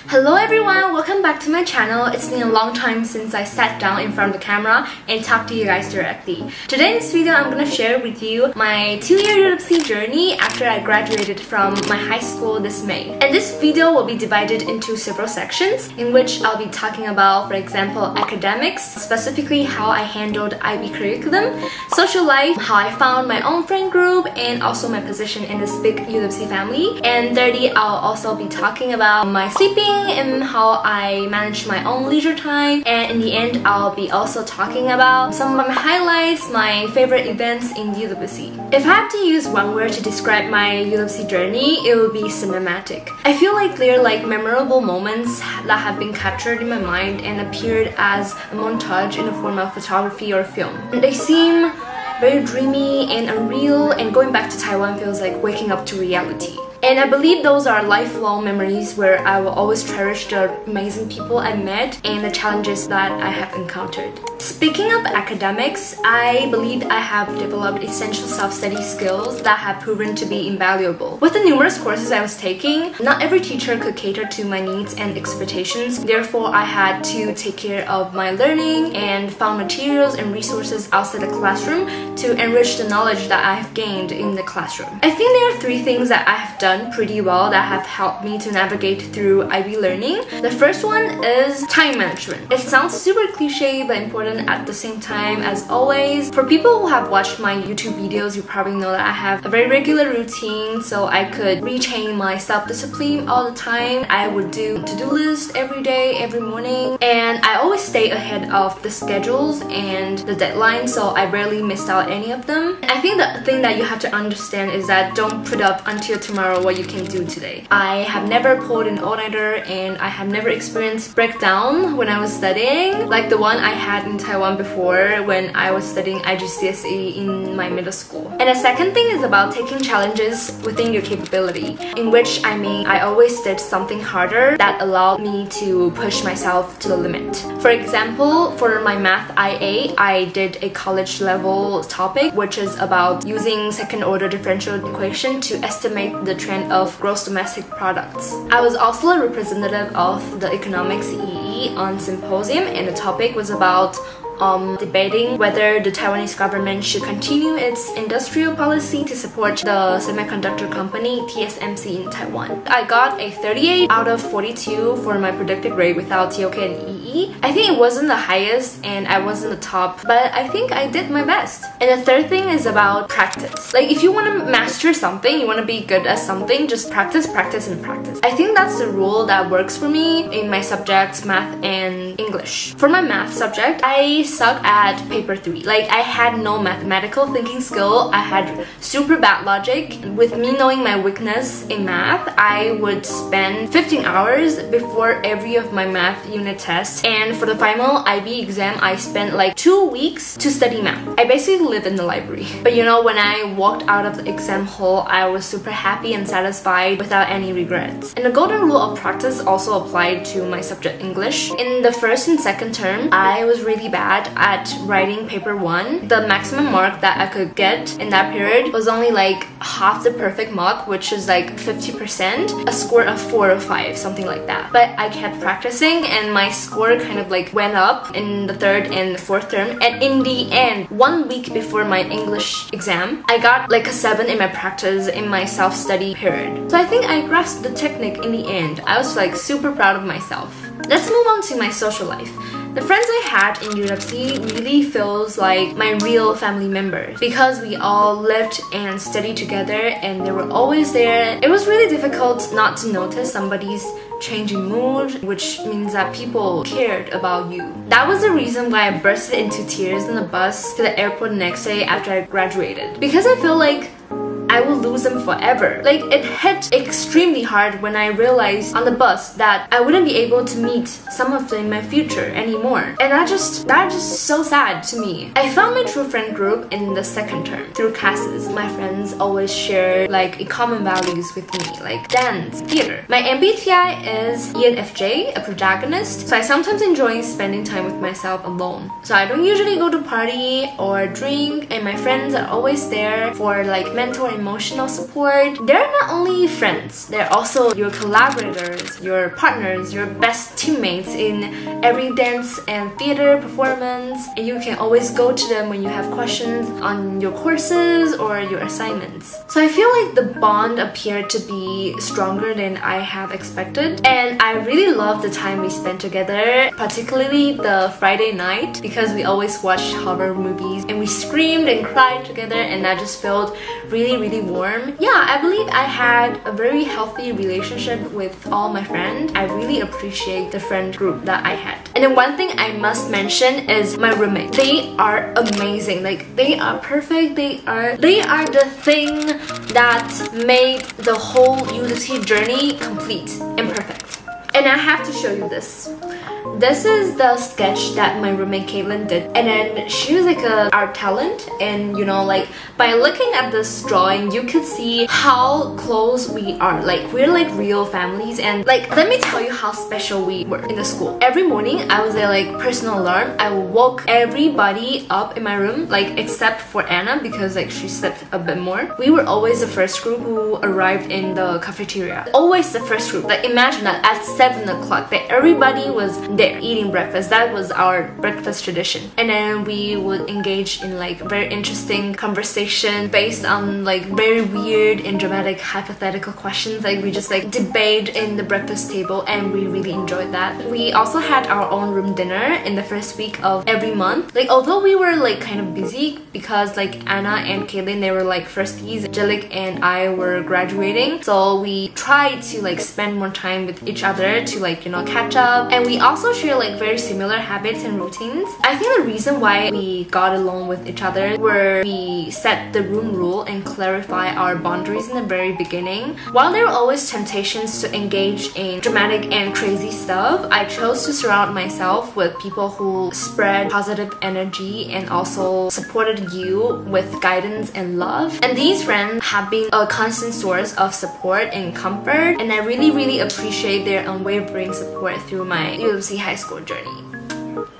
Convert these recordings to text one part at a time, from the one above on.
Hello everyone, welcome back to my channel. It's been a long time since I sat down in front of the camera and talked to you guys directly. Today in this video, I'm gonna share with you my 2-year UWC journey after I graduated from my high school this May. And this video will be divided into several sections in which I'll be talking about, for example, academics, specifically how I handled IB curriculum, social life, how I found my own friend group, and also my position in this big UWC family. And thirdly, I'll also be talking about my sleeping and how I manage my own leisure time, and in the end I'll be also talking about some of my highlights, my favorite events in UWC. If I have to use one word to describe my UWC journey, it will be cinematic. I feel like they're like memorable moments that have been captured in my mind and appeared as a montage in the form of photography or film. And they seem very dreamy and unreal, and going back to Taiwan feels like waking up to reality. And I believe those are lifelong memories where I will always cherish the amazing people I met and the challenges that I have encountered. Speaking of academics, I believe I have developed essential self-study skills that have proven to be invaluable. With the numerous courses I was taking, not every teacher could cater to my needs and expectations. Therefore, I had to take care of my learning and found materials and resources outside the classroom to enrich the knowledge that I have gained in the classroom. I think there are 3 things that I have done pretty well that have helped me to navigate through IB learning. The first one is time management. It sounds super cliche but important at the same time. As always, for people who have watched my YouTube videos, you probably know that I have a very regular routine so I could retain my self-discipline all the time. I would do to-do list every day, every morning, and I always stay ahead of the schedules and the deadlines, so I rarely missed out any of them. I think the thing that you have to understand is that don't put up until tomorrow what you can do today. I have never pulled an all-nighter, and I have never experienced breakdown when I was studying like the one I had in Taiwan before when I was studying IGCSE in my middle school. And the second thing is about taking challenges within your capability, in which I always did something harder that allowed me to push myself to the limit. For example, for my math IA, I did a college level topic which is about using second-order differential equation to estimate the trend of gross domestic products. I was also a representative of the economics EE on symposium, and the topic was about debating whether the Taiwanese government should continue its industrial policy to support the semiconductor company TSMC in Taiwan. I got a 38 out of 42 for my predicted grade without TOK and EE. I think it wasn't the highest and I wasn't the top, but I think I did my best. And the third thing is about practice. Like, if you want to master something, you want to be good at something, just practice, practice, and practice. I think that's the rule that works for me in my subjects, math and English. For my math subject, I suck at paper 3. Like, I had no mathematical thinking skill. I had super bad logic. With me knowing my weakness in math, I would spend 15 hours before every of my math unit tests. And for the final IB exam, I spent like 2 weeks to study math. I basically lived in the library. But you know, when I walked out of the exam hall, I was super happy and satisfied without any regrets. And the golden rule of practice also applied to my subject English. In the first and second term, I was really bad at writing paper 1. The maximum mark that I could get in that period was only like half the perfect mark, which is like 50%, a score of 4 or 5, something like that. But I kept practicing and my score kind of like went up in the third and the fourth term, and in the end, 1 week before my English exam, I got like a 7 in my practice in my self-study period. So I think I grasped the technique in the end. I was like super proud of myself. Let's move on to my social life. The friends I had in UWC really feels like my real family members because we all lived and studied together and they were always there. It was really difficult not to notice somebody's changing mood, which means that people cared about you. That was the reason why I bursted into tears on the bus to the airport the next day after I graduated, because I feel like I will lose them forever. Like, it hit extremely hard when I realized on the bus that I wouldn't be able to meet some of them in my future anymore. And that just so sad to me. I found my true friend group in the second term through classes. My friends always share like common values with me, like dance, theater. My MBTI is ENFJ, a protagonist, so I sometimes enjoy spending time with myself alone. So I don't usually go to party or drink, and my friends are always there for like mentor and emotional support. They're not only friends, they're also your collaborators, your partners, your best teammates in every dance and theater performance, and you can always go to them when you have questions on your courses or your assignments. So I feel like the bond appeared to be stronger than I have expected, and I really love the time we spent together, particularly the Friday night, because we always watched horror movies and we screamed and cried together, and that just felt really warm. Yeah, I believe I had a very healthy relationship with all my friends. I really appreciate the friend group that I had. And then one thing I must mention is my roommate. They are amazing. Like, they are perfect. They are the thing that made the whole UWC journey complete and perfect. And I have to show you this. This is the sketch that my roommate Caitlin did, and then she was like a art talent, and you know, like by looking at this drawing you could see how close we are. Like, we're like real families, and like let me tell you how special we were in the school. Every morning I was a like personal alarm. I woke everybody up in my room, like except for Anna because like she slept a bit more. We were always the first group who arrived in the cafeteria. Always the first group. Like, imagine that at 7 o'clock that everybody was there eating breakfast. That was our breakfast tradition. And then we would engage in like very interesting conversation based on like very weird and dramatic hypothetical questions. Like, we just like debate in the breakfast table, and we really enjoyed that. We also had our own room dinner in the first week of every month. Like, although we were like kind of busy because like Anna and Caitlin, they were like firsties, Jelik and I were graduating, so we tried to like spend more time with each other to like, you know, catch up. And we also share like very similar habits and routines. I think the reason why we got along with each other were we set the room rule and clarify our boundaries in the very beginning. While there were always temptations to engage in dramatic and crazy stuff, I chose to surround myself with people who spread positive energy and also supported you with guidance and love. And these friends have been a constant source of support and comfort, and I really appreciate their unwavering support through my UWC high school journey.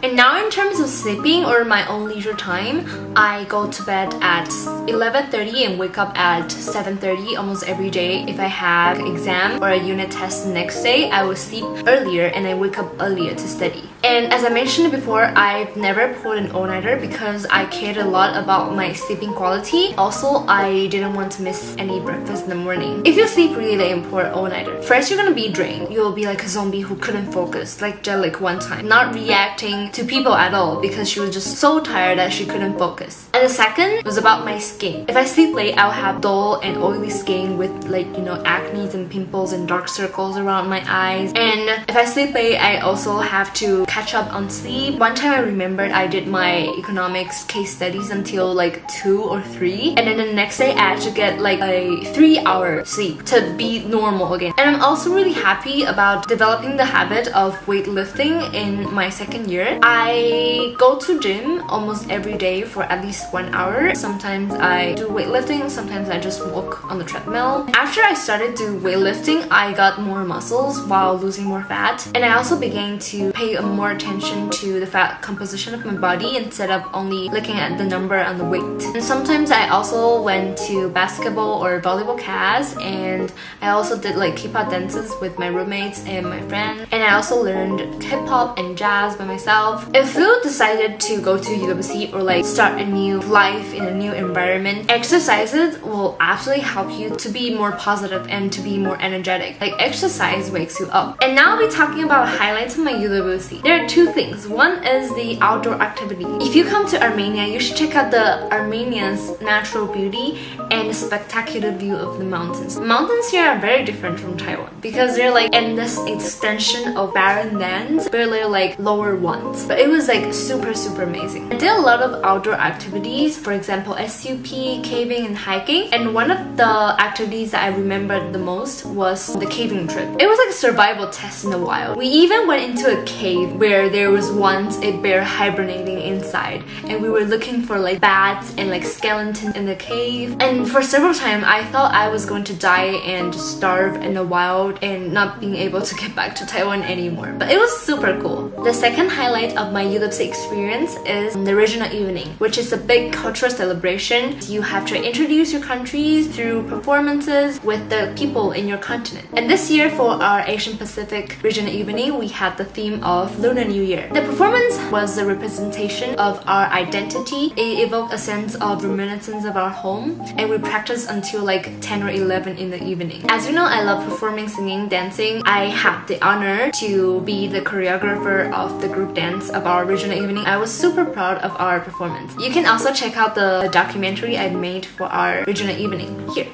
And now in terms of sleeping or my own leisure time, I go to bed at 11:30 and wake up at 7:30 almost every day. If I have an exam or a unit test the next day, I will sleep earlier and I wake up earlier to study. And as I mentioned before, I've never pulled an all-nighter because I cared a lot about my sleeping quality. Also, I didn't want to miss any breakfast in the morning. If you sleep really late and pull an all-nighter, first you're gonna be drained. You'll be like a zombie who couldn't focus, like Jelik one time, not reacting to people at all because she was just so tired that she couldn't focus. And the second was about my skin. If I sleep late, I'll have dull and oily skin with like, you know, acne and pimples and dark circles around my eyes. And if I sleep late, I also have to catch up on sleep. One time I remembered I did my economics case studies until like 2 or 3, and then the next day I had to get like a 3-hour sleep to be normal again. And I'm also really happy about developing the habit of weightlifting in my second year. I go to gym almost every day for at least 1 hour. Sometimes I do weightlifting, sometimes I just walk on the treadmill. After I started to weightlifting, I got more muscles while losing more fat, and I also began to pay more attention to the fat composition of my body instead of only looking at the number on the weight. And sometimes I also went to basketball or volleyball class, and I also did like K-pop dances with my roommates and my friend, and I also learned hip-hop and jazz by myself. If you decided to go to UWC or like start a new life in a new environment, exercises will absolutely help you to be more positive and to be more energetic. Like, exercise wakes you up. And now I'll be talking about highlights of my UWC. There are two things. One is the outdoor activity. If you come to Armenia, you should check out the Armenians' natural beauty and the spectacular view of the mountains. Mountains here are very different from Taiwan because they're like endless extension of barren lands, barely like lower ones. But it was like super amazing. I did a lot of outdoor activities, for example SUP, caving and hiking, and one of the activities that I remembered the most was the caving trip. It was like a survival test in the wild. We even went into a cave where there was once a bear hibernating inside, and we were looking for like bats and like skeletons in the cave. And for several times I thought I was going to die and starve in the wild and not being able to get back to Taiwan anymore. But it was super cool. The second highlight highlight of my UWC experience is the regional evening, which is a big cultural celebration. You have to introduce your countries through performances with the people in your continent. And this year for our Asian Pacific regional evening, we had the theme of Lunar New Year. The performance was a representation of our identity. It evoked a sense of reminiscence of our home, and we practiced until like 10 or 11 in the evening. As you know, I love performing, singing, dancing. I had the honor to be the choreographer of the group dance of our regional evening. I was super proud of our performance. You can also check out the documentary I made for our regional evening. Here.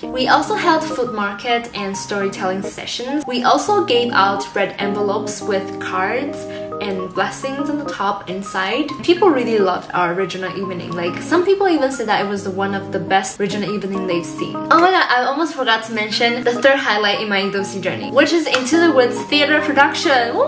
We also held food market and storytelling sessions. We also gave out red envelopes with cards and blessings on the top inside. People really loved our regional evening. Like, some people even said that it was one of the best regional evening they've seen. Oh my god, I almost forgot to mention the third highlight in my UWC journey, which is Into the Woods theater production. Woo!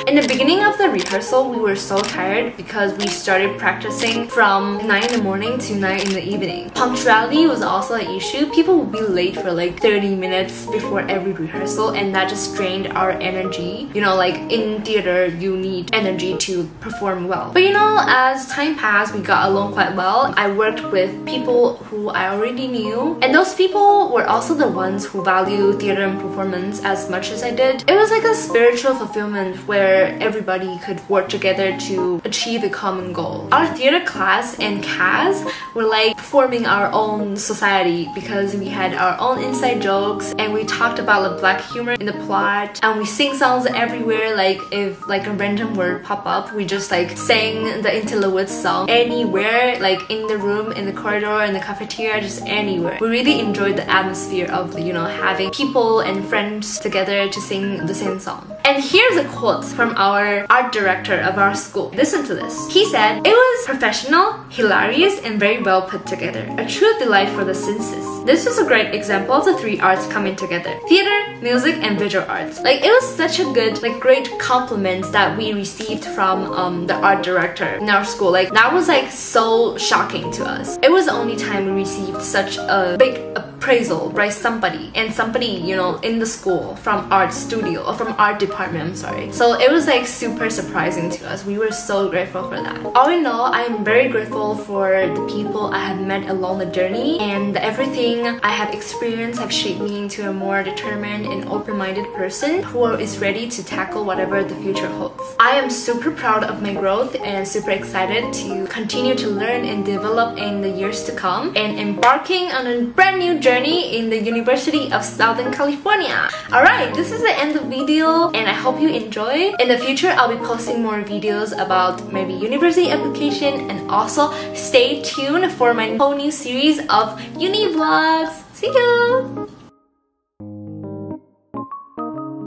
In the beginning of the rehearsal, we were so tired because we started practicing from 9 in the morning to 9 in the evening. Punctuality was also an issue. People would be late for like 30 minutes before every rehearsal, and that just drained our energy. You know, like in theater, you need energy to perform well. But you know, as time passed, we got along quite well. I worked with people who I already knew, and those people were also the ones who value theater and performance as much as I did. It was like a spiritual fulfillment where everybody could work together to achieve a common goal. Our theater class and cast were like forming our own society because we had our own inside jokes, and we talked about the black humor in the plot, and we sing songs everywhere. Like if like a random word pop up, we just like sang the Into the Woods song anywhere, like in the room, in the corridor, in the cafeteria, just anywhere. We really enjoyed the atmosphere of, you know, having people and friends together to sing the same song. And here's a quote from our art director of our school. Listen to this. He said, "It was professional, hilarious, and very well put together. A true delight for the senses." This was a great example of the three arts coming together: theater, music, and visual arts. Like, it was such a good, like, great compliment that we received from the art director in our school. Like, that was like so shocking to us. It was the only time we received such a big appraisal by somebody, and somebody, you know, in the school from art studio or from art department, I'm sorry. So it was like super surprising to us. We were so grateful for that. All in all, I am very grateful for the people I have met along the journey, and everything I have experienced have shaped me into a more determined and open-minded person who is ready to tackle whatever the future holds. I am super proud of my growth and super excited to continue to learn and develop in the years to come, and embarking on a brand new journey in the University of Southern California. Alright, this is the end of the video, and I hope you enjoy. In the future, I'll be posting more videos about maybe university application, and also stay tuned for my whole new series of uni vlogs. See you!